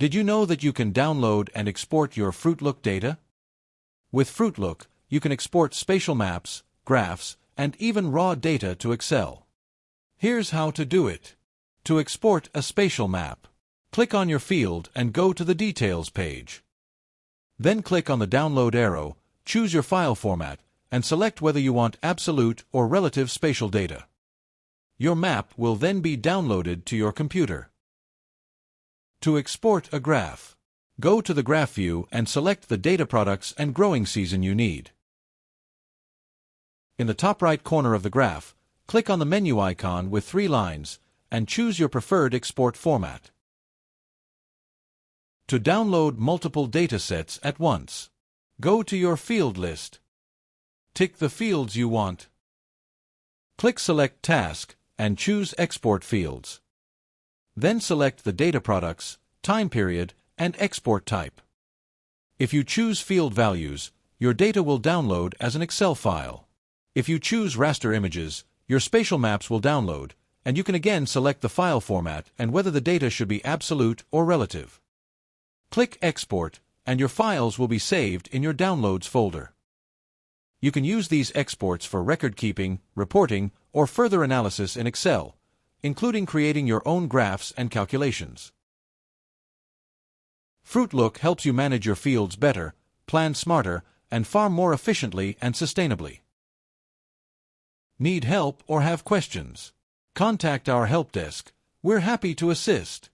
Did you know that you can download and export your FruitLook data? With FruitLook, you can export spatial maps, graphs, and even raw data to Excel. Here's how to do it. To export a spatial map, click on your field and go to the Details page. Then click on the Download arrow, choose your file format, and select whether you want absolute or relative spatial data. Your map will then be downloaded to your computer. To export a graph, go to the Graph view and select the data products and growing season you need. In the top right corner of the graph, click on the menu icon with 3 lines and choose your preferred export format. To download multiple datasets at once, go to your field list. Tick the fields you want. Click Select Task and choose Export Fields. Then select the data products, time period, and export type. If you choose field values, your data will download as an Excel file. If you choose raster images, your spatial maps will download, and you can again select the file format and whether the data should be absolute or relative. Click Export, and your files will be saved in your Downloads folder. You can use these exports for record keeping, reporting, or further analysis in Excel, including creating your own graphs and calculations. FruitLook helps you manage your fields better, plan smarter, and farm more efficiently and sustainably. Need help or have questions? Contact our help desk. We're happy to assist.